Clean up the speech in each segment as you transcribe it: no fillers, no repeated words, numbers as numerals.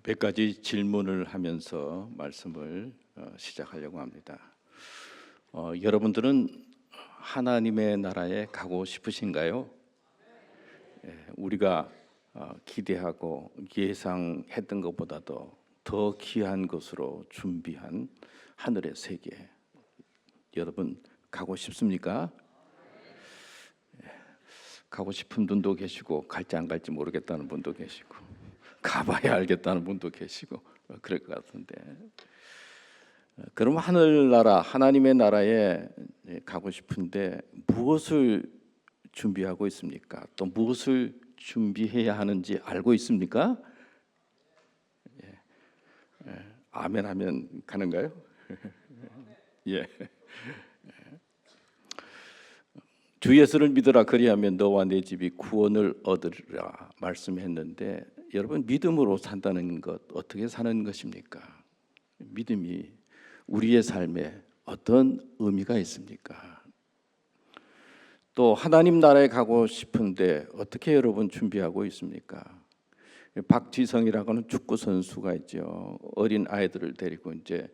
몇 가지 질문을 하면서 말씀을 시작하려고 합니다. 여러분들은 하나님의 나라에 가고 싶으신가요? 우리가 기대하고 예상했던 것보다도 더 귀한 것으로 준비한 하늘의 세계, 여러분 가고 싶습니까? 가고 싶은 분도 계시고 갈지 안 갈지 모르겠다는 분도 계시고 가봐야 알겠다는 분도 계시고 그럴 것 같은데, 그럼 하늘나라 하나님의 나라에 가고 싶은데 무엇을 준비하고 있습니까? 또 무엇을 준비해야 하는지 알고 있습니까? 아멘 하면 가는가요? 예. 주 예수를 믿으라 그리하면 너와 내 집이 구원을 얻으리라 말씀했는데, 여러분 믿음으로 산다는 것 어떻게 사는 것입니까? 믿음이 우리의 삶에 어떤 의미가 있습니까? 또 하나님 나라에 가고 싶은데 어떻게 여러분 준비하고 있습니까? 박지성이라고 하는 축구 선수가 있죠. 어린 아이들을 데리고 이제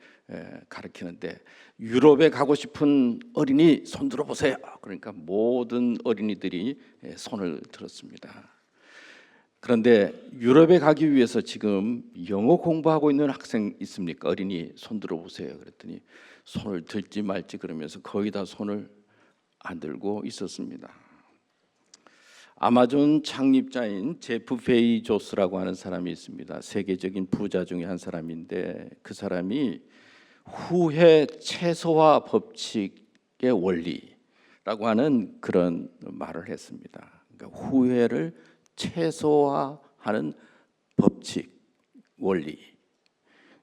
가르치는데, 유럽에 가고 싶은 어린이 손 들어보세요. 그러니까 모든 어린이들이 손을 들었습니다. 그런데 유럽에 가기 위해서 지금 영어 공부하고 있는 학생 있습니까? 어린이 손 들어보세요. 그랬더니 손을 들지 말지 그러면서 거의 다 손을 안 들고 있었습니다. 아마존 창립자인 제프 베이조스라고 하는 사람이 있습니다. 세계적인 부자 중에 한 사람인데, 그 사람이 후회 최소화 법칙의 원리라고 하는 그런 말을 했습니다. 그러니까 후회를 최소화하는 법칙, 원리.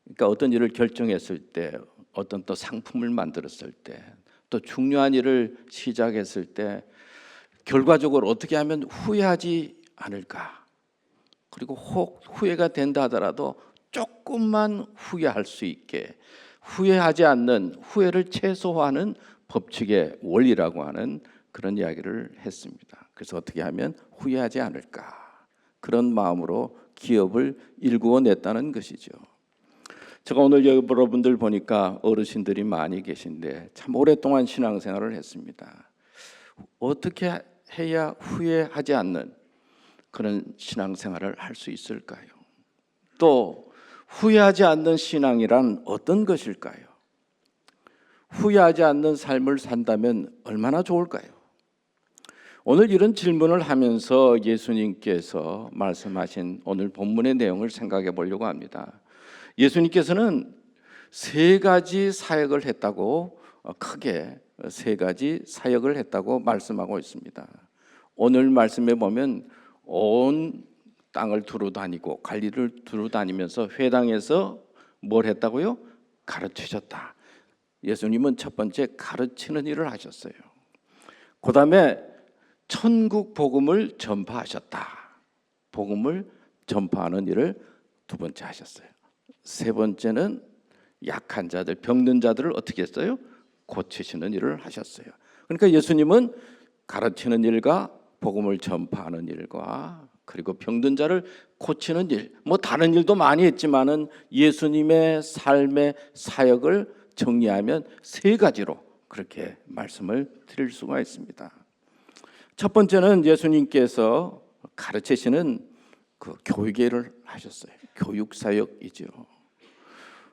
그러니까 어떤 일을 결정했을 때, 어떤 또 상품을 만들었을 때, 또 중요한 일을 시작했을 때 결과적으로 어떻게 하면 후회하지 않을까? 그리고 혹 후회가 된다 하더라도 조금만 후회할 수 있게, 후회하지 않는, 후회를 최소화하는 법칙의 원리라고 하는 그런 이야기를 했습니다. 그래서 어떻게 하면 후회하지 않을까? 그런 마음으로 기업을 일구어냈다는 것이죠. 제가 오늘 여러분들 보니까 어르신들이 많이 계신데 참 오랫동안 신앙생활을 했습니다. 어떻게 해야 후회하지 않는 그런 신앙생활을 할 수 있을까요? 또 후회하지 않는 신앙이란 어떤 것일까요? 후회하지 않는 삶을 산다면 얼마나 좋을까요? 오늘 이런 질문을 하면서 예수님께서 말씀하신 오늘 본문의 내용을 생각해 보려고 합니다. 예수님께서는 세 가지 사역을 했다고, 크게 세 가지 사역을 했다고 말씀하고 있습니다. 오늘 말씀에 보면 온 땅을 두루 다니고 갈릴리를 두루 다니면서 회당에서 뭘 했다고요? 가르치셨다. 예수님은 첫 번째 가르치는 일을 하셨어요. 그 다음에 천국 복음을 전파하셨다. 복음을 전파하는 일을 두 번째 하셨어요. 세 번째는 약한 자들, 병든 자들을 어떻게 했어요? 고치시는 일을 하셨어요. 그러니까 예수님은 가르치는 일과 복음을 전파하는 일과 그리고 병든 자를 고치는 일, 뭐 다른 일도 많이 했지만은 예수님의 삶의 사역을 정리하면 세 가지로 그렇게 말씀을 드릴 수가 있습니다. 첫 번째는 예수님께서 가르치시는 그 교육을 하셨어요. 교육 사역이죠.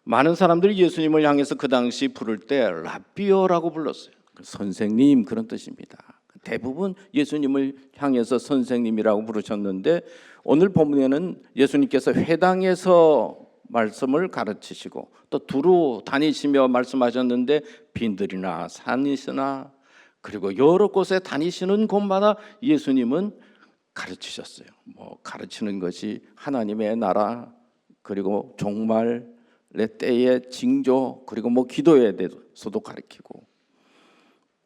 많은 사람들이 예수님을 향해서 그 당시 부를 때 라비오라고 불렀어요. 선생님, 그런 뜻입니다. 대부분 예수님을 향해서 선생님이라고 부르셨는데, 오늘 본문에는 예수님께서 회당에서 말씀을 가르치시고 또 두루 다니시며 말씀하셨는데, 빈들이나 산이시나 그리고 여러 곳에 다니시는 곳마다 예수님은 가르치셨어요. 뭐 가르치는 것이 하나님의 나라, 그리고 종말의 때의 징조, 그리고 뭐 기도에 대해서도 가르치고,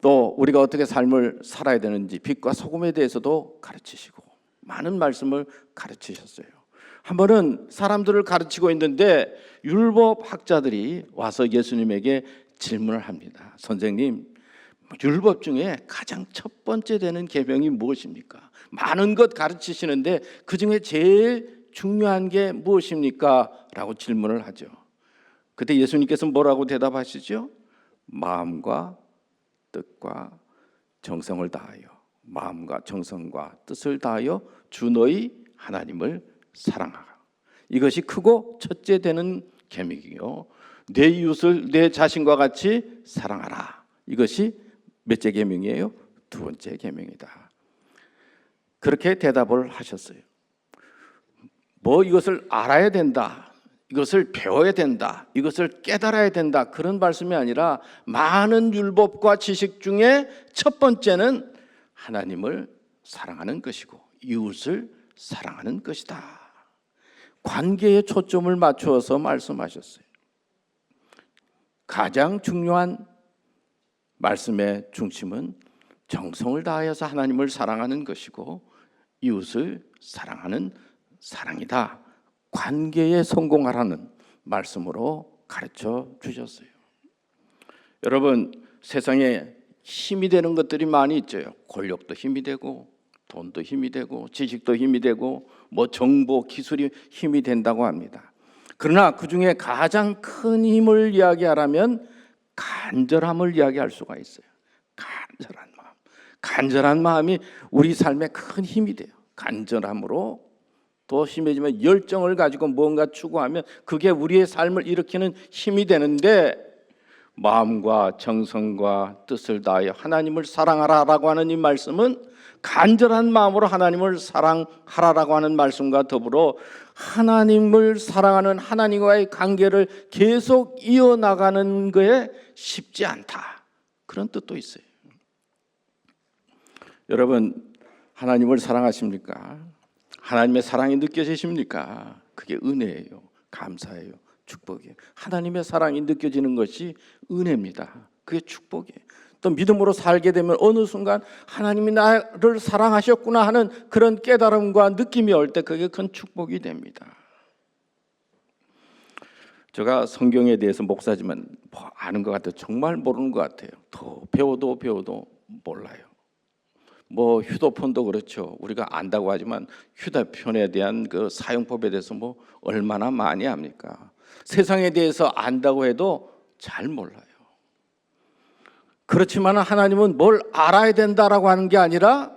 또 우리가 어떻게 삶을 살아야 되는지 빛과 소금에 대해서도 가르치시고 많은 말씀을 가르치셨어요. 한 번은 사람들을 가르치고 있는데 율법 학자들이 와서 예수님에게 질문을 합니다. 선생님, 율법 중에 가장 첫 번째 되는 계명이 무엇입니까? 많은 것 가르치시는데 그 중에 제일 중요한 게 무엇입니까? 라고 질문을 하죠. 그때 예수님께서 뭐라고 대답하시죠? 마음과 뜻과 정성을 다하여, 마음과 정성과 뜻을 다하여 주 너희 하나님을 사랑하라. 이것이 크고 첫째 되는 계명이요, 내 이웃을 내 자신과 같이 사랑하라. 이것이 몇째 계명이에요? 두 번째 계명이다. 그렇게 대답을 하셨어요. 뭐 이것을 알아야 된다, 이것을 배워야 된다, 이것을 깨달아야 된다, 그런 말씀이 아니라 많은 율법과 지식 중에 첫 번째는 하나님을 사랑하는 것이고 이웃을 사랑하는 것이다. 관계에 초점을 맞추어서 말씀하셨어요. 가장 중요한 말씀의 중심은 정성을 다하여서 하나님을 사랑하는 것이고 이웃을 사랑하는 사랑이다. 관계에 성공하라는 말씀으로 가르쳐 주셨어요. 여러분, 세상에 힘이 되는 것들이 많이 있죠. 권력도 힘이 되고 돈도 힘이 되고 지식도 힘이 되고 뭐 정보 기술이 힘이 된다고 합니다. 그러나 그중에 가장 큰 힘을 이야기하라면 간절함을 이야기할 수가 있어요. 간절한 마음. 간절한 마음이 우리 삶에 큰 힘이 돼요. 간절함으로 더 심해지면 열정을 가지고 뭔가 추구하면 그게 우리의 삶을 일으키는 힘이 되는데, 마음과 정성과 뜻을 다하여 하나님을 사랑하라라고 하는 이 말씀은 간절한 마음으로 하나님을 사랑하라라고 하는 말씀과 더불어 하나님을 사랑하는 하나님과의 관계를 계속 이어나가는 것에 쉽지 않다, 그런 뜻도 있어요. 여러분, 하나님을 사랑하십니까? 하나님의 사랑이 느껴지십니까? 그게 은혜예요. 감사예요. 축복이에요. 하나님의 사랑이 느껴지는 것이 은혜입니다. 그게 축복이에요. 또 믿음으로 살게 되면 어느 순간 하나님이 나를 사랑하셨구나 하는 그런 깨달음과 느낌이 올 때 그게 큰 축복이 됩니다. 제가 성경에 대해서 목사지만 아는 것 같아요. 정말 모르는 것 같아요. 더 배워도 몰라요. 뭐 휴대폰도 그렇죠. 우리가 안다고 하지만 휴대폰에 대한 그 사용법에 대해서 뭐 얼마나 많이 압니까? 세상에 대해서 안다고 해도 잘 몰라요. 그렇지만 하나님은 뭘 알아야 된다라고 하는 게 아니라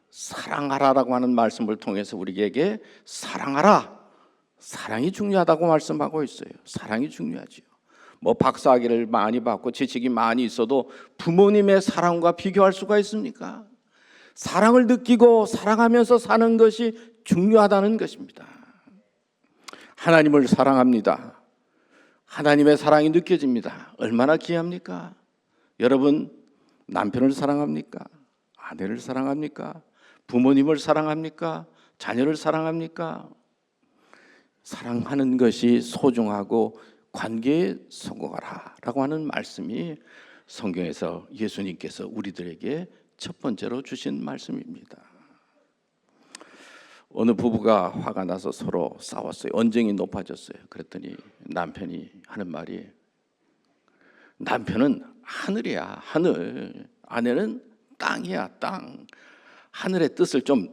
사랑하라라고 하는 말씀을 통해서 우리에게 사랑하라, 사랑이 중요하다고 말씀하고 있어요. 사랑이 중요하지요. 뭐 박사학위를 많이 받고 지식이 많이 있어도 부모님의 사랑과 비교할 수가 있습니까? 사랑을 느끼고 사랑하면서 사는 것이 중요하다는 것입니다. 하나님을 사랑합니다. 하나님의 사랑이 느껴집니다. 얼마나 귀합니까? 여러분, 남편을 사랑합니까? 아내를 사랑합니까? 부모님을 사랑합니까? 자녀를 사랑합니까? 사랑하는 것이 소중하고 관계에 성공하라라고 하는 말씀이 성경에서 예수님께서 우리들에게 첫 번째로 주신 말씀입니다. 어느 부부가 화가 나서 서로 싸웠어요. 언쟁이 높아졌어요. 그랬더니 남편이 하는 말이, 남편은 하늘이야, 하늘. 아내는 땅이야, 땅. 하늘의 뜻을 좀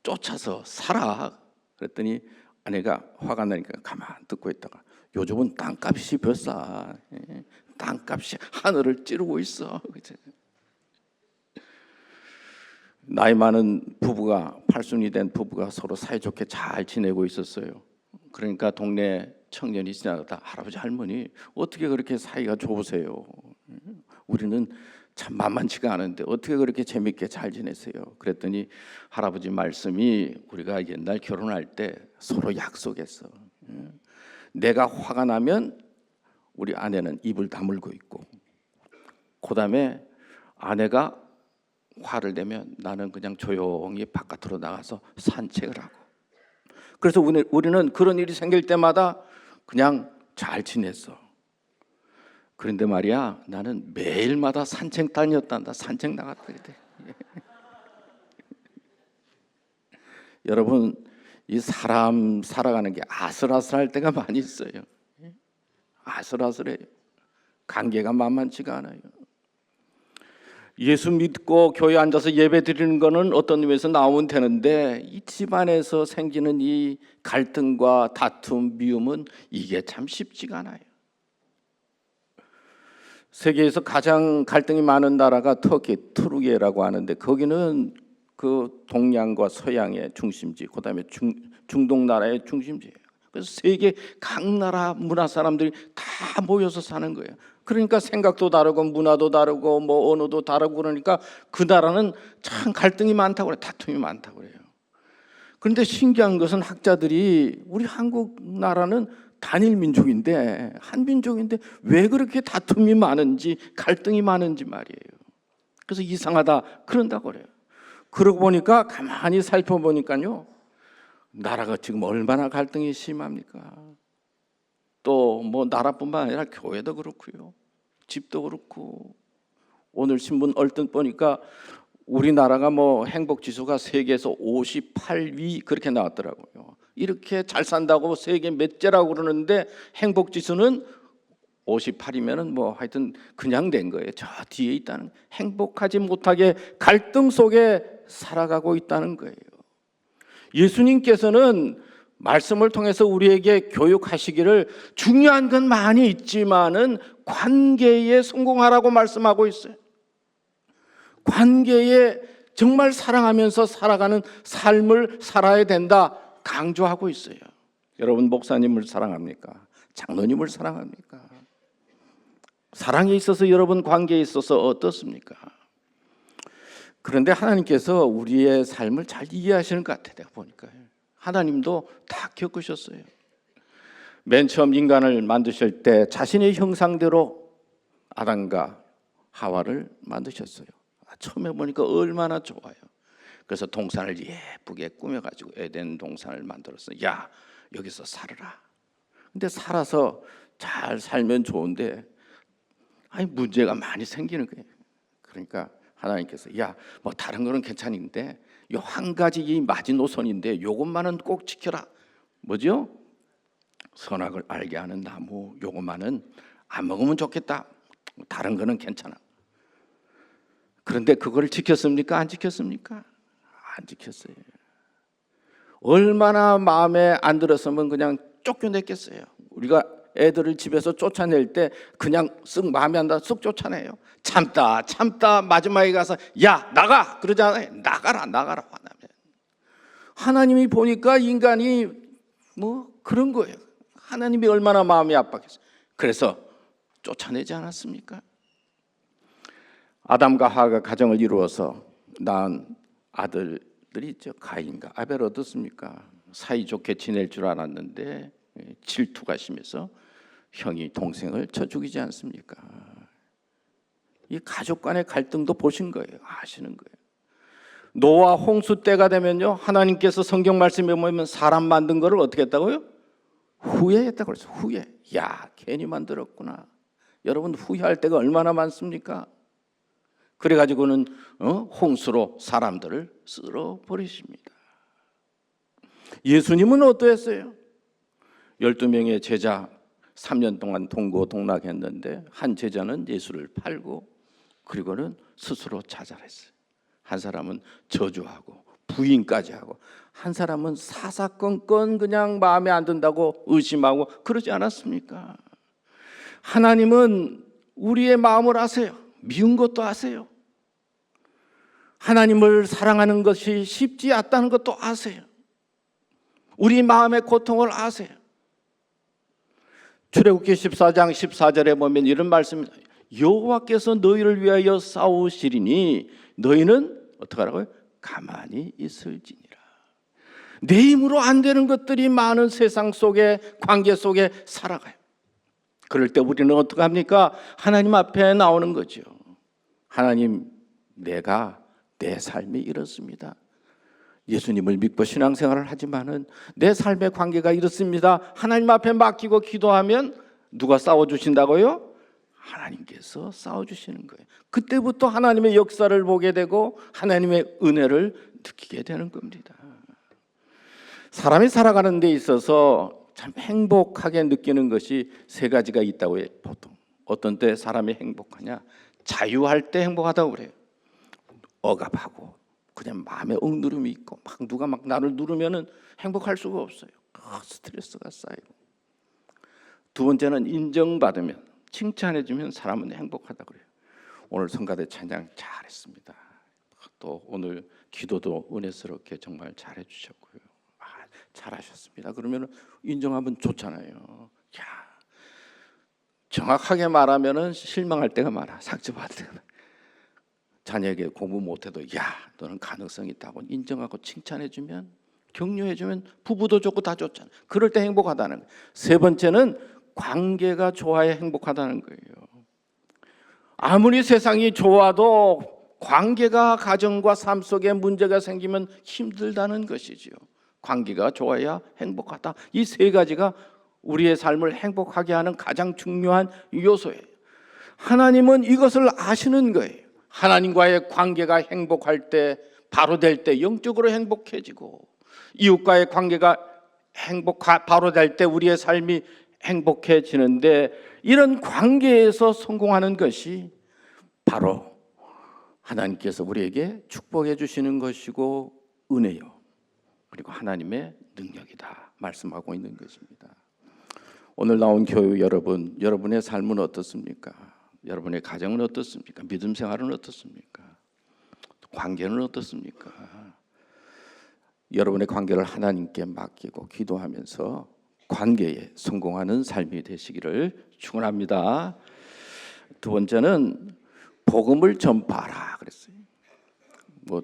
쫓아서 살아. 그랬더니 아내가 화가 나니까 가만 듣고 있다가, 요즘은 땅값이 비싸. 땅값이 하늘을 찌르고 있어. 나이 많은 부부가, 팔순이 된 부부가 서로 사이좋게 잘 지내고 있었어요. 그러니까 동네 청년이 지나가다, 할아버지 할머니 어떻게 그렇게 사이가 좋으세요? 우리는 참 만만치가 않은데 어떻게 그렇게 재밌게 잘 지내세요? 그랬더니 할아버지 말씀이, 우리가 옛날 결혼할 때 서로 약속했어. 내가 화가 나면 우리 아내는 입을 다물고 있고, 그 다음에 아내가 화를 내면 나는 그냥 조용히 바깥으로 나가서 산책을 하고, 그래서 우리는 그런 일이 생길 때마다 그냥 잘 지냈어. 그런데 말이야, 나는 매일마다 산책 다녔단다. 산책 나갔다 그래. 여러분, 이 사람 살아가는 게 아슬아슬할 때가 많이 있어요. 아슬아슬해요. 관계가 만만치가 않아요. 예수 믿고 교회 앉아서 예배 드리는 거는 어떤 의미에서 나오면 되는데 이 집안에서 생기는 이 갈등과 다툼, 미움은 이게 참 쉽지가 않아요. 세계에서 가장 갈등이 많은 나라가 터키, 투르기에라고 하는데 거기는 그 동양과 서양의 중심지, 그다음에 중동 나라의 중심지예요. 그래서 세계 각 나라 문화 사람들이 다 모여서 사는 거예요. 그러니까 생각도 다르고 문화도 다르고 뭐 언어도 다르고 그러니까 그 나라는 참 갈등이 많다고 그래요. 다툼이 많다고 그래요. 그런데 신기한 것은 학자들이 우리 한국 나라는 단일 민족인데 한 민족인데 왜 그렇게 다툼이 많은지 갈등이 많은지 말이에요. 그래서 이상하다 그런다고 그래요. 그러고 보니까 가만히 살펴보니까요, 나라가 지금 얼마나 갈등이 심합니까? 또 뭐 나라뿐만 아니라 교회도 그렇고요, 집도 그렇고. 오늘 신문 얼뜻 보니까 우리나라가 뭐 행복 지수가 세계에서 58위 그렇게 나왔더라고요. 이렇게 잘 산다고 세계 몇째라고 그러는데 행복 지수는 58이면은 뭐 하여튼 그냥 된 거예요. 저 뒤에 있다는, 행복하지 못하게 갈등 속에 살아가고 있다는 거예요. 예수님께서는 말씀을 통해서 우리에게 교육하시기를 중요한 건 많이 있지만은 관계에 성공하라고 말씀하고 있어요. 관계에 정말 사랑하면서 살아가는 삶을 살아야 된다 강조하고 있어요. 여러분 목사님을 사랑합니까? 장로님을 사랑합니까? 사랑에 있어서 여러분 관계에 있어서 어떻습니까? 그런데 하나님께서 우리의 삶을 잘 이해하시는 것 같아요. 내가 보니까 하나님도 다 겪으셨어요. 맨 처음 인간을 만드실 때 자신의 형상대로 아담과 하와를 만드셨어요. 처음에 보니까 얼마나 좋아요. 그래서 동산을 예쁘게 꾸며가지고 에덴 동산을 만들었어요. 야, 여기서 살아라. 근데 살아서 잘 살면 좋은데 문제가 많이 생기는 거예요. 그러니까 하나님께서 야, 뭐 다른 거는 괜찮은데 요 한 가지 이 마지노선인데 요것만은 꼭 지켜라. 뭐죠? 선악을 알게 하는 나무, 요것만은 안 먹으면 좋겠다. 다른 거는 괜찮아. 그런데 그걸 지켰습니까? 안 지켰습니까? 안 지켰어요. 얼마나 마음에 안 들었으면 그냥 쫓겨냈겠어요. 우리가 애들을 집에서 쫓아낼 때 그냥 쓱 마음에 안 들어 쓱 쫓아내요. 참다 마지막에 가서 야 나가 그러잖아요. 나가라 화나면. 하나님이 보니까 인간이 뭐 그런 거예요. 하나님이 얼마나 마음이 압박했어요. 그래서 쫓아내지 않았습니까? 아담과 하와가 가정을 이루어서 낳은 아들들이 있죠. 가인과 아벨 어떻습니까? 사이좋게 지낼 줄 알았는데 질투가 심해서 형이 동생을 쳐 죽이지 않습니까? 이 가족 간의 갈등도 보신 거예요. 아시는 거예요. 노아 홍수 때가 되면요, 하나님께서 성경 말씀에 보면 사람 만든 거를 어떻게 했다고요? 후회했다고 그랬어요. 후회. 야, 괜히 만들었구나. 여러분 후회할 때가 얼마나 많습니까? 그래가지고는 홍수로 사람들을 쓸어버리십니다. 예수님은 어떠했어요? 12명의 제자 3년 동안 동고동락했는데 한 제자는 예수를 팔고 그리고는 스스로 자살했어요. 한 사람은 저주하고 부인까지 하고 한 사람은 사사건건 그냥 마음에 안 든다고 의심하고 그러지 않았습니까? 하나님은 우리의 마음을 아세요. 미운 것도 아세요. 하나님을 사랑하는 것이 쉽지 않다는 것도 아세요. 우리 마음의 고통을 아세요. 출애굽기 14장 14절에 보면 이런 말씀입니다. 여호와께서 너희를 위하여 싸우시리니 너희는 어떻게 하라고요? 가만히 있을지니라. 내 힘으로 안 되는 것들이 많은 세상 속에, 관계 속에 살아가요. 그럴 때 우리는 어떻게 합니까? 하나님 앞에 나오는 거죠. 하나님, 내가 내 삶이 이렇습니다. 예수님을 믿고 신앙생활을 하지만은 내 삶의 관계가 이렇습니다. 하나님 앞에 맡기고 기도하면 누가 싸워주신다고요? 하나님께서 싸워주시는 거예요. 그때부터 하나님의 역사를 보게 되고 하나님의 은혜를 느끼게 되는 겁니다. 사람이 살아가는 데 있어서 참 행복하게 느끼는 것이 세 가지가 있다고 해요. 보통 어떤 때 사람이 행복하냐? 자유할 때 행복하다고 그래요. 억압하고 그냥 마음에 억누름이 있고 막 누가 막 나를 누르면은 행복할 수가 없어요. 스트레스가 쌓이고. 두 번째는 인정받으면, 칭찬해주면 사람은 행복하다 그래요. 오늘 성가대 찬양 잘했습니다. 또 오늘 기도도 은혜스럽게 정말 잘해주셨고요. 잘하셨습니다. 그러면 인정하면 좋잖아요. 야, 정확하게 말하면은 실망할 때가 많아. 상처받을 때가 많아. 자녀에게 공부 못해도 야, 너는 가능성이 있다고 인정하고 칭찬해주면, 격려해주면 부부도 좋고 다 좋잖아. 그럴 때 행복하다는 거예요. 세 번째는 관계가 좋아야 행복하다는 거예요. 아무리 세상이 좋아도 관계가, 가정과 삶 속에 문제가 생기면 힘들다는 것이지요. 관계가 좋아야 행복하다. 이 세 가지가 우리의 삶을 행복하게 하는 가장 중요한 요소예요. 하나님은 이것을 아시는 거예요. 하나님과의 관계가 행복할 때, 바로 될 때 영적으로 행복해지고, 이웃과의 관계가 바로 될 때 우리의 삶이 행복해지는데, 이런 관계에서 성공하는 것이 바로 하나님께서 우리에게 축복해 주시는 것이고 은혜요, 그리고 하나님의 능력이다 말씀하고 있는 것입니다. 오늘 나온 교회 여러분, 여러분의 삶은 어떻습니까? 여러분의 가정은 어떻습니까? 믿음 생활은 어떻습니까? 관계는 어떻습니까? 여러분의 관계를 하나님께 맡기고 기도하면서 관계에 성공하는 삶이 되시기를 축원합니다. 두 번째는 복음을 전파하라 그랬어요.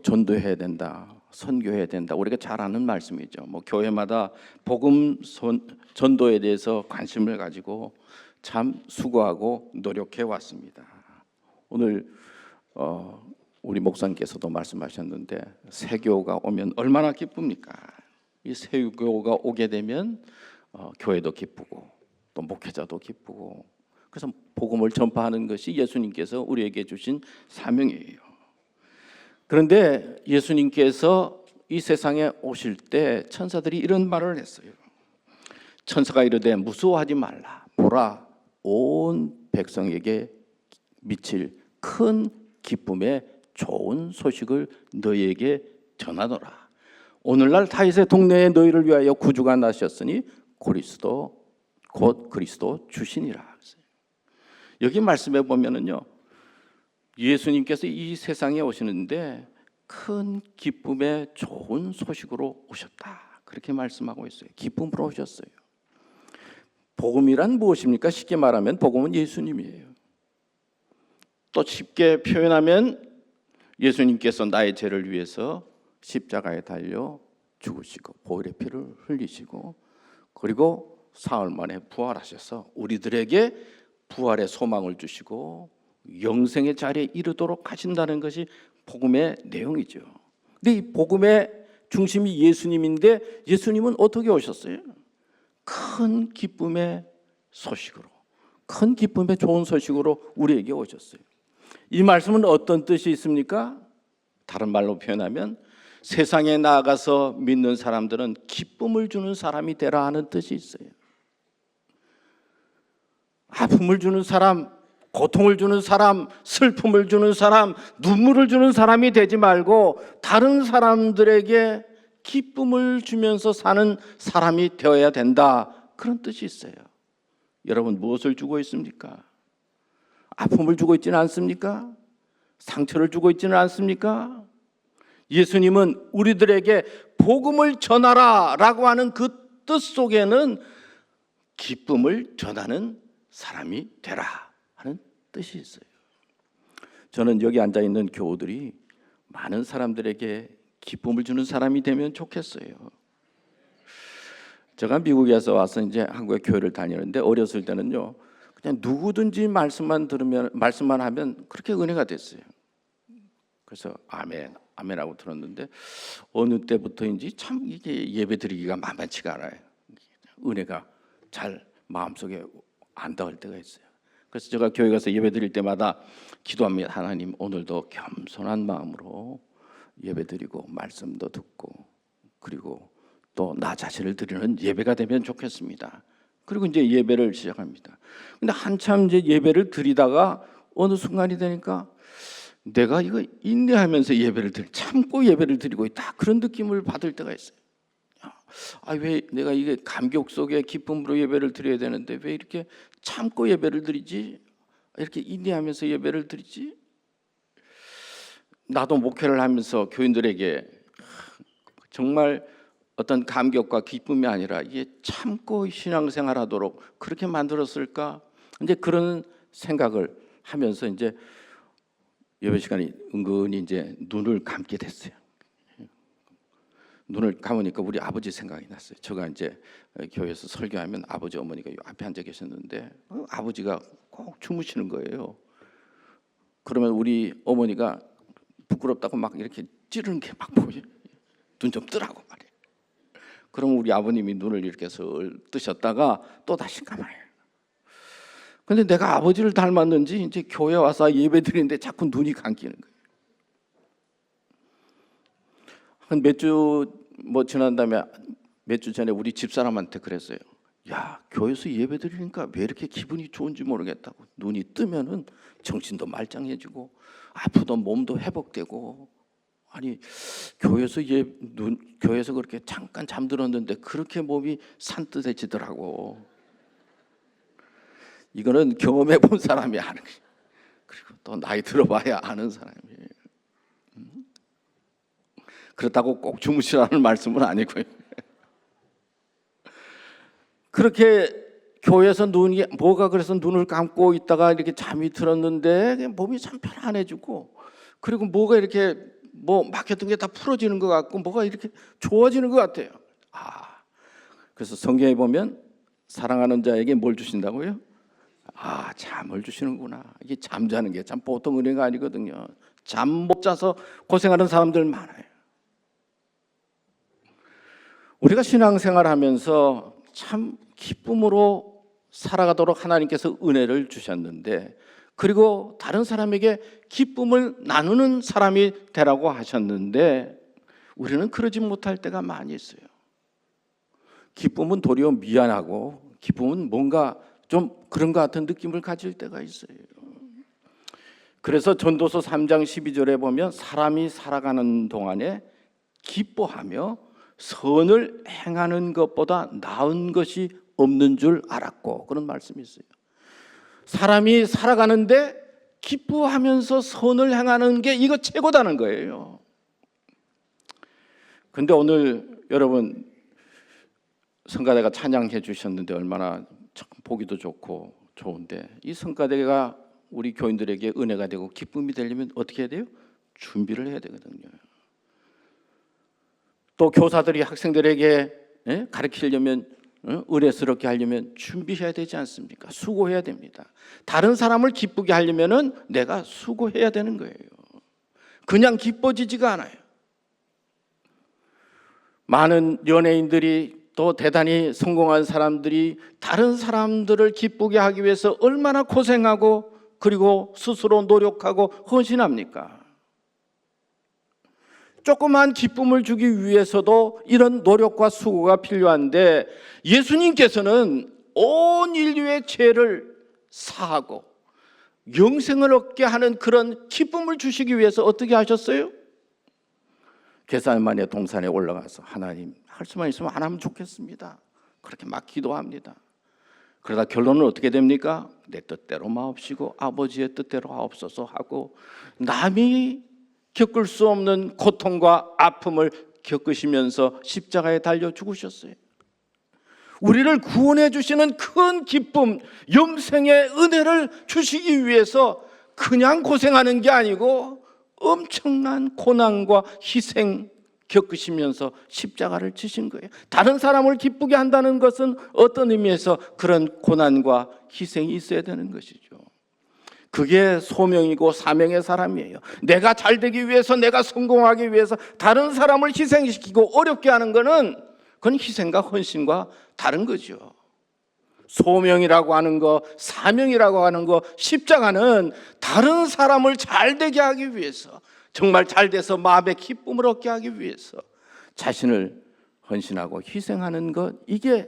전도해야 된다, 선교해야 된다. 우리가 잘 아는 말씀이죠. 교회마다 복음 전도에 대해서 관심을 가지고 참 수고하고 노력해 왔습니다. 오늘 우리 목사님께서도 말씀하셨는데 세교가 오면 얼마나 기쁩니까? 이 세교가 오게 되면 교회도 기쁘고 또 목회자도 기쁘고, 그래서 복음을 전파하는 것이 예수님께서 우리에게 주신 사명이에요. 그런데 예수님께서 이 세상에 오실 때 천사들이 이런 말을 했어요. 천사가 이르되 무서워하지 말라. 보라, 온 백성에게 미칠 큰 기쁨의 좋은 소식을 너희에게 전하노라. 오늘날 다윗의 동네에 너희를 위하여 구주가 나셨으니 그리스도 곧 그리스도 주시니라. 여기 말씀해 보면은요, 예수님께서 이 세상에 오시는데 큰 기쁨의 좋은 소식으로 오셨다, 그렇게 말씀하고 있어요. 기쁨으로 오셨어요. 복음이란 무엇입니까? 쉽게 말하면 복음은 예수님이에요. 또 쉽게 표현하면 예수님께서 나의 죄를 위해서 십자가에 달려 죽으시고 보혈의 피를 흘리시고, 그리고 사흘 만에 부활하셔서 우리들에게 부활의 소망을 주시고 영생의 자리에 이르도록 하신다는 것이 복음의 내용이죠. 근데 이 복음의 중심이 예수님인데, 예수님은 어떻게 오셨어요? 큰 기쁨의 소식으로, 큰 기쁨의 좋은 소식으로 우리에게 오셨어요. 이 말씀은 어떤 뜻이 있습니까? 다른 말로 표현하면 세상에 나아가서 믿는 사람들은 기쁨을 주는 사람이 되라 하는 뜻이 있어요. 아픔을 주는 사람, 고통을 주는 사람, 슬픔을 주는 사람, 눈물을 주는 사람이 되지 말고 다른 사람들에게 기쁨을 주면서 사는 사람이 되어야 된다, 그런 뜻이 있어요. 여러분, 무엇을 주고 있습니까? 아픔을 주고 있지는 않습니까? 상처를 주고 있지는 않습니까? 예수님은 우리들에게 복음을 전하라 라고 하는 그 뜻 속에는 기쁨을 전하는 사람이 되라 하는 뜻이 있어요. 저는 여기 앉아있는 교우들이 많은 사람들에게 기쁨을 주는 사람이 되면 좋겠어요. 제가 미국에서 와서 이제 한국의 교회를 다니는데, 어렸을 때는요, 그냥 누구든지 말씀만 하면 그렇게 은혜가 됐어요. 그래서 아멘, 아멘하고 들었는데 어느 때부터인지 참 이게 예배 드리기가 만만치가 않아요. 은혜가 잘 마음속에 안 닿을 때가 있어요. 그래서 제가 교회 가서 예배 드릴 때마다 기도합니다. 하나님, 오늘도 겸손한 마음으로 예배 드리고 말씀도 듣고, 그리고 또 나 자신을 드리는 예배가 되면 좋겠습니다. 그리고 이제 예배를 시작합니다. 근데 한참 이제 예배를 드리다가 어느 순간이 되니까 내가 이거 인내하면서 참고 예배를 드리고 있다, 그런 느낌을 받을 때가 있어요. 왜 내가 이게 감격 속에 기쁨으로 예배를 드려야 되는데 왜 이렇게 참고 예배를 드리지? 이렇게 인내하면서 예배를 드리지? 나도 목회를 하면서 교인들에게 정말 어떤 감격과 기쁨이 아니라 이게 참고 신앙생활하도록 그렇게 만들었을까? 이제 그런 생각을 하면서 이제 예배 시간에 은근히 이제 눈을 감게 됐어요. 눈을 감으니까 우리 아버지 생각이 났어요. 제가 이제 교회에서 설교하면 아버지 어머니가 앞에 앉아 계셨는데 아버지가 꼭 주무시는 거예요. 그러면 우리 어머니가 부끄럽다고 막 이렇게 찌르는 게 막 보여요. 눈 좀 뜨라고 말이에요. 그럼 우리 아버님이 눈을 이렇게 뜨셨다가 또 다시 감아요. 근데 내가 아버지를 닮았는지 이제 교회 와서 예배 드리는데 자꾸 눈이 감기는 거예요. 한 몇 주 지난 다음에 몇 주 전에 우리 집사람한테 그랬어요. 야, 교회에서 예배 드리니까 왜 이렇게 기분이 좋은지 모르겠다고. 눈이 뜨면은 정신도 말짱해지고 아프던 몸도 회복되고, 아니 교회에서 그렇게 잠깐 잠들었는데 그렇게 몸이 산뜻해지더라고. 이거는 경험해 본 사람이 아는 거예요. 그리고 또 나이 들어봐야 아는 사람이에요. 그렇다고 꼭 주무시라는 말씀은 아니고요. 그렇게 교회에서 그래서 눈을 감고 있다가 이렇게 잠이 들었는데 몸이 참 편안해지고, 그리고 뭐가 이렇게 막혔던 게 다 풀어지는 것 같고 뭐가 이렇게 좋아지는 것 같아요. 그래서 성경에 보면 사랑하는 자에게 뭘 주신다고요? 잠을 주시는구나. 이게 잠자는 게 참 보통 은혜가 아니거든요. 잠 못 자서 고생하는 사람들 많아요. 우리가 신앙생활하면서 참 기쁨으로 살아가도록 하나님께서 은혜를 주셨는데, 그리고 다른 사람에게 기쁨을 나누는 사람이 되라고 하셨는데 우리는 그러지 못할 때가 많이 있어요. 기쁨은 도리어 미안하고, 기쁨은 뭔가 좀 그런 것 같은 느낌을 가질 때가 있어요. 그래서 전도서 3장 12절에 보면 사람이 살아가는 동안에 기뻐하며 선을 행하는 것보다 나은 것이 없는 줄 알았고, 그런 말씀이 있어요. 사람이 살아가는데 기뻐하면서 선을 행하는 게 이거 최고다는 거예요. 근데 오늘 여러분 성가대가 찬양해 주셨는데 얼마나 참 보기도 좋고 좋은데, 이 성가대가 우리 교인들에게 은혜가 되고 기쁨이 되려면 어떻게 해야 돼요? 준비를 해야 되거든요. 또 교사들이 학생들에게 가르치려면, 은혜스럽게 하려면 준비해야 되지 않습니까? 수고해야 됩니다. 다른 사람을 기쁘게 하려면 내가 수고해야 되는 거예요. 그냥 기뻐지지가 않아요. 많은 연예인들이 또 대단히 성공한 사람들이 다른 사람들을 기쁘게 하기 위해서 얼마나 고생하고 그리고 스스로 노력하고 헌신합니까? 조그만 기쁨을 주기 위해서도 이런 노력과 수고가 필요한데, 예수님께서는 온 인류의 죄를 사하고 영생을 얻게 하는 그런 기쁨을 주시기 위해서 어떻게 하셨어요? 겟세마네 동산에 올라가서 하나님, 할 수만 있으면 안 하면 좋겠습니다. 그렇게 막 기도합니다. 그러다 결론은 어떻게 됩니까? 내 뜻대로 마옵시고 아버지의 뜻대로 하옵소서 하고, 남이 겪을 수 없는 고통과 아픔을 겪으시면서 십자가에 달려 죽으셨어요. 우리를 구원해 주시는 큰 기쁨, 영생의 은혜를 주시기 위해서 그냥 고생하는 게 아니고 엄청난 고난과 희생 겪으시면서 십자가를 지신 거예요. 다른 사람을 기쁘게 한다는 것은 어떤 의미에서 그런 고난과 희생이 있어야 되는 것이죠. 그게 소명이고 사명의 사람이에요. 내가 잘 되기 위해서, 내가 성공하기 위해서 다른 사람을 희생시키고 어렵게 하는 것은 그건 희생과 헌신과 다른 거죠. 소명이라고 하는 거, 사명이라고 하는 거, 십자가는 다른 사람을 잘 되게 하기 위해서, 정말 잘 돼서 마음의 기쁨을 얻게 하기 위해서 자신을 헌신하고 희생하는 것, 이게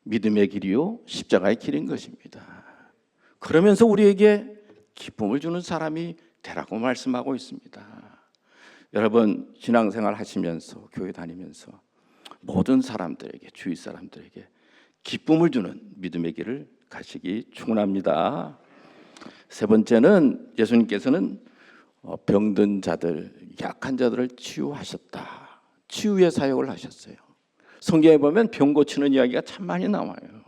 믿음의 길이요 십자가의 길인 것입니다. 그러면서 우리에게 기쁨을 주는 사람이 되라고 말씀하고 있습니다. 여러분 신앙생활 하시면서 교회 다니면서 모든 사람들에게 주위 사람들에게 기쁨을 주는 믿음의 길을 가시기 축원합니다. 세 번째는 예수님께서는 병든 자들, 약한 자들을 치유하셨다. 치유의 사역을 하셨어요. 성경에 보면 병 고치는 이야기가 참 많이 나와요.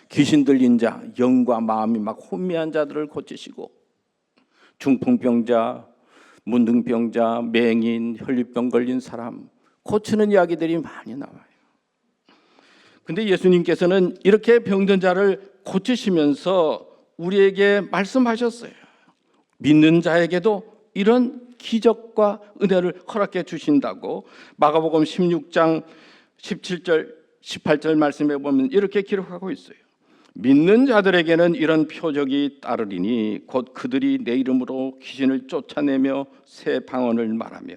귀신 들린 자, 영과 마음이 막 혼미한 자들을 고치시고 중풍병자, 문둥병자, 맹인, 혈류병 걸린 사람 고치는 이야기들이 많이 나와요. 근데 예수님께서는 이렇게 병든 자를 고치시면서 우리에게 말씀하셨어요. 믿는 자에게도 이런 기적과 은혜를 허락해 주신다고 마가복음 16장 17절 18절 말씀에 보면 이렇게 기록하고 있어요. 믿는 자들에게는 이런 표적이 따르리니 곧 그들이 내 이름으로 귀신을 쫓아내며 새 방언을 말하며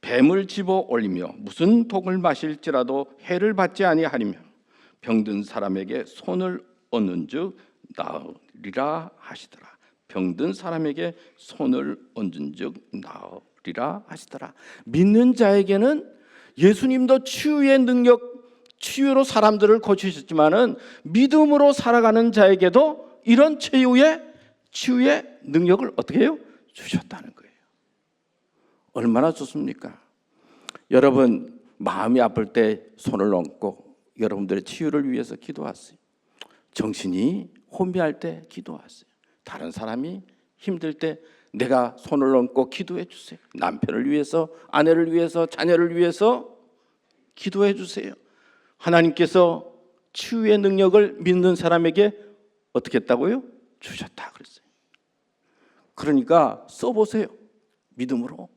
뱀을 집어 올리며 무슨 독을 마실지라도 해를 받지 아니하리며 병든 사람에게 손을 얹은즉 나으리라 하시더라. 병든 사람에게 손을 얹은즉 나으리라 하시더라. 믿는 자에게는 예수님도 치유의 능력, 치유로 사람들을 고치셨지만은 믿음으로 살아가는 자에게도 이런 치유의 능력을 어떻게 해요? 주셨다는 거예요. 얼마나 좋습니까? 여러분 마음이 아플 때 손을 얹고 여러분들의 치유를 위해서 기도하세요. 정신이 혼미할 때 기도하세요. 다른 사람이 힘들 때 내가 손을 얹고 기도해 주세요. 남편을 위해서, 아내를 위해서, 자녀를 위해서 기도해 주세요. 하나님께서 치유의 능력을 믿는 사람에게 어떻게 했다고요? 주셨다 그랬어요. 그러니까 써보세요. 믿음으로.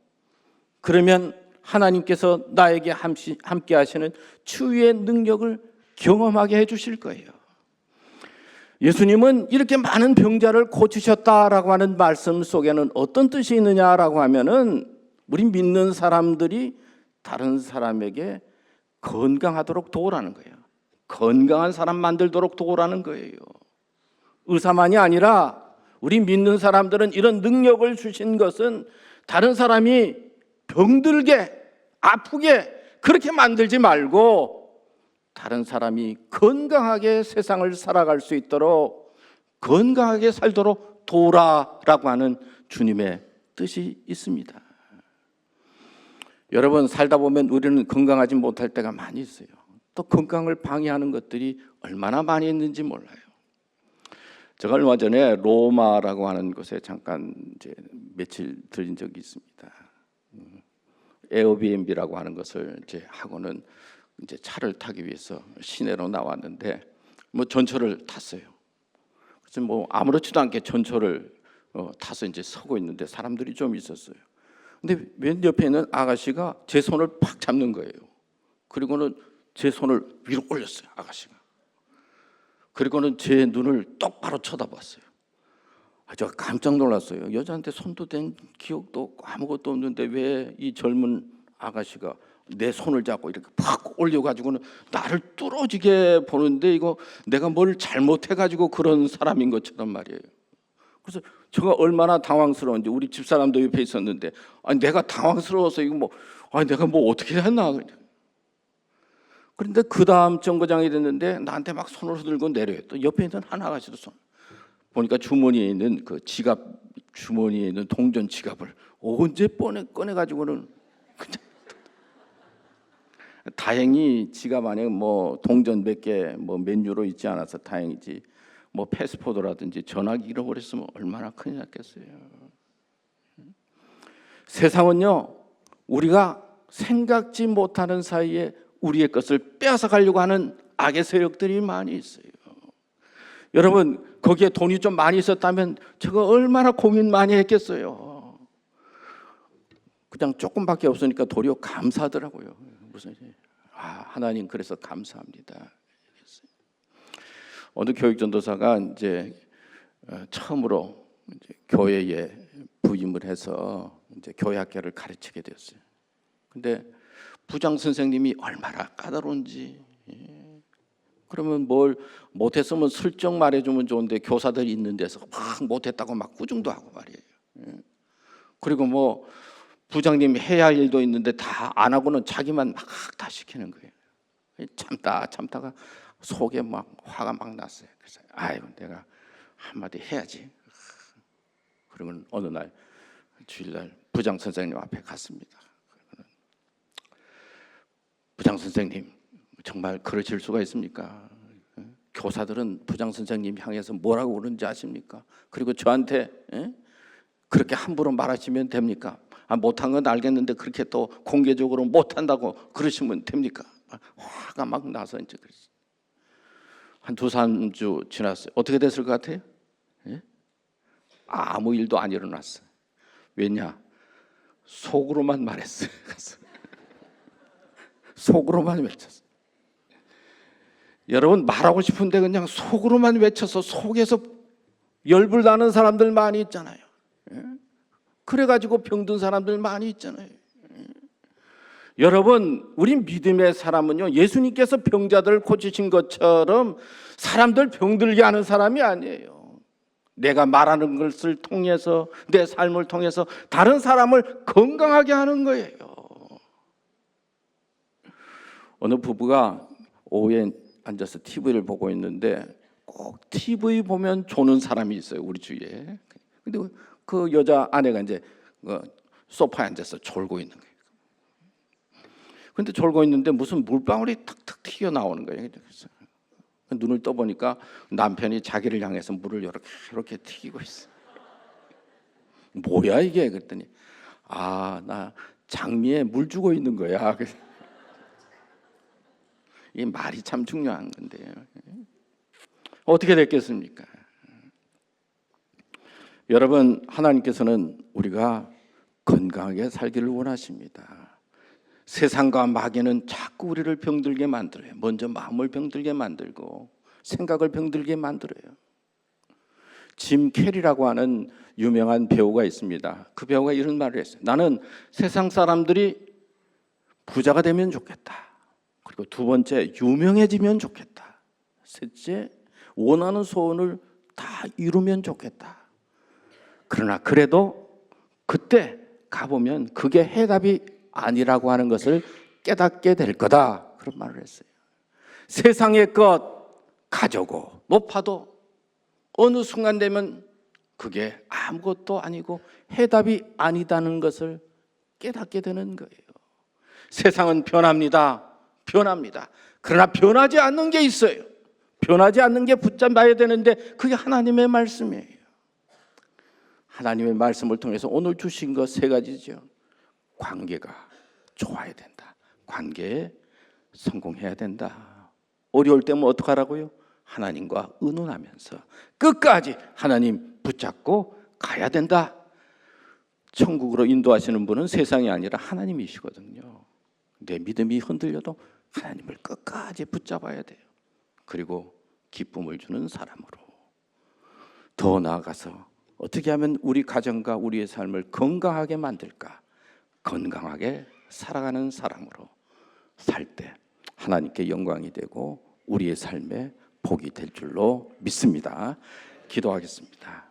그러면 하나님께서 나에게 함께 하시는 치유의 능력을 경험하게 해주실 거예요. 예수님은 이렇게 많은 병자를 고치셨다라고 하는 말씀 속에는 어떤 뜻이 있느냐라고 하면은 우리 믿는 사람들이 다른 사람에게 건강하도록 도우라는 거예요. 건강한 사람 만들도록 도우라는 거예요. 의사만이 아니라 우리 믿는 사람들은 이런 능력을 주신 것은 다른 사람이 병들게 아프게 그렇게 만들지 말고 다른 사람이 건강하게 세상을 살아갈 수 있도록 건강하게 살도록 도우라라고 하는 주님의 뜻이 있습니다. 여러분 살다 보면 우리는 건강하지 못할 때가 많이 있어요. 또 건강을 방해하는 것들이 얼마나 많이 있는지 몰라요. 제가 얼마 전에 로마라고 하는 곳에 잠깐 이제 며칠 들린 적이 있습니다. 에어비앤비라고 하는 것을 이제 하고는 이제 차를 타기 위해서 시내로 나왔는데 뭐 전철을 탔어요. 그래서 뭐 아무렇지도 않게 전철을 타서 이제 서고 있는데 사람들이 좀 있었어요. 근데 맨 옆에 있는 아가씨가 제 손을 팍 잡는 거예요. 그리고는 제 손을 위로 올렸어요, 아가씨가. 그리고는 제 눈을 똑바로 쳐다봤어요. 제가 깜짝 놀랐어요. 여자한테 손도 댄 기억도 없고 아무것도 없는데 왜 이 젊은 아가씨가 내 손을 잡고 이렇게 팍 올려가지고는 나를 뚫어지게 보는데 이거 내가 뭘 잘못해가지고 그런 사람인 것처럼 말이에요. 그래서 제가 얼마나 당황스러운지 우리 집사람도 옆에 있었는데 아니 내가 당황스러워서 이거 뭐 아니 내가 뭐 어떻게 했나. 그런데 그 다음 정거장이 됐는데 나한테 막 손을 들고 내려요. 또 옆에 있는 한 아가씨도 손. 보니까 주머니에 있는 그 지갑 주머니에 있는 동전 지갑을 언제 꺼내가지고는 다행히 지갑 안에 뭐 동전 몇 개 뭐 몇 유로 있지 않아서 다행이지 뭐 패스포드라든지 전화기 잃어버렸으면 얼마나 큰일 났겠어요. 세상은요 우리가 생각지 못하는 사이에 우리의 것을 빼앗아 가려고 하는 악의 세력들이 많이 있어요. 여러분 거기에 돈이 좀 많이 있었다면 제가 얼마나 고민 많이 했겠어요. 그냥 조금밖에 없으니까 도리어 감사하더라고요. 무슨 하나님 그래서 감사합니다. 어느 교육전도사가 이제 처음으로 이제 교회에 부임을 해서 이제 교회학교를 가르치게 되었어요. 근데 부장 선생님이 얼마나 까다로운지. 그러면 뭘 못했으면 슬쩍 말해주면 좋은데 교사들이 있는 데서 막 못했다고 막 꾸중도 하고 말이에요. 그리고 뭐 부장님이 해야 할 일도 있는데 다 안 하고는 자기만 막 다 시키는 거예요. 참다가 속에 막 화가 막 났어요. 그래서 아이고 내가 한마디 해야지. 그러면 어느 날 주일날 부장 선생님 앞에 갔습니다. 부장 선생님 정말 그러실 수가 있습니까? 교사들은 부장 선생님 향해서 뭐라고 그러는지 아십니까? 그리고 저한테 그렇게 함부로 말하시면 됩니까? 못한 건 알겠는데 그렇게 또 공개적으로 못한다고 그러시면 됩니까? 화가 막 나서 이제 그랬어요. 한 2-3주 지났어요. 어떻게 됐을 것 같아요? 아무 일도 안 일어났어요. 왜냐? 속으로만 말했어요. 속으로만 외쳤어요. 여러분 말하고 싶은데 그냥 속으로만 외쳐서 속에서 열불 나는 사람들 많이 있잖아요. 그래가지고 병든 사람들 많이 있잖아요. 여러분 우리 믿음의 사람은요 예수님께서 병자들을 고치신 것처럼 사람들 병들게 하는 사람이 아니에요. 내가 말하는 것을 통해서 내 삶을 통해서 다른 사람을 건강하게 하는 거예요. 어느 부부가 오후에 앉아서 TV를 보고 있는데 꼭 TV 보면 조는 사람이 있어요 우리 주위에. 근데 그 여자 아내가 이제 소파에 앉아서 졸고 있는 거예요. 근데 졸고 있는데 무슨 물방울이 탁탁 튀겨 나오는 거예요. 그래서 눈을 떠보니까 남편이 자기를 향해서 물을 이렇게 튀기고 있어. 뭐야 이게? 그랬더니 나 장미에 물 주고 있는 거야. 이 말이 참 중요한 건데요. 어떻게 됐겠습니까? 여러분 하나님께서는 우리가 건강하게 살기를 원하십니다. 세상과 마귀는 자꾸 우리를 병들게 만들어요. 먼저 마음을 병들게 만들고 생각을 병들게 만들어요. 짐 캐리라고 하는 유명한 배우가 있습니다. 그 배우가 이런 말을 했어요. 나는 세상 사람들이 부자가 되면 좋겠다. 그리고 2번째 유명해지면 좋겠다. 셋째 원하는 소원을 다 이루면 좋겠다. 그러나 그래도 그때 가보면 그게 해답이 아니라고 하는 것을 깨닫게 될 거다. 그런 말을 했어요. 세상의 것 가져고 높아도 어느 순간 되면 그게 아무것도 아니고 해답이 아니다는 것을 깨닫게 되는 거예요. 세상은 변합니다. 그러나 변하지 않는 게 있어요. 변하지 않는 게 붙잡아야 되는데 그게 하나님의 말씀이에요. 하나님의 말씀을 통해서 오늘 주신 것 3가지죠. 관계가 좋아야 된다. 관계에 성공해야 된다. 어려울 때면 어떻게 하라고요? 하나님과 의논하면서 끝까지 하나님 붙잡고 가야 된다. 천국으로 인도하시는 분은 세상이 아니라 하나님이시거든요. 내 믿음이 흔들려도 하나님을 끝까지 붙잡아야 돼요. 그리고 기쁨을 주는 사람으로 더 나아가서 어떻게 하면 우리 가정과 우리의 삶을 건강하게 만들까? 건강하게 살아가는 사람으로 살 때 하나님께 영광이 되고 우리의 삶에 복이 될 줄로 믿습니다. 기도하겠습니다.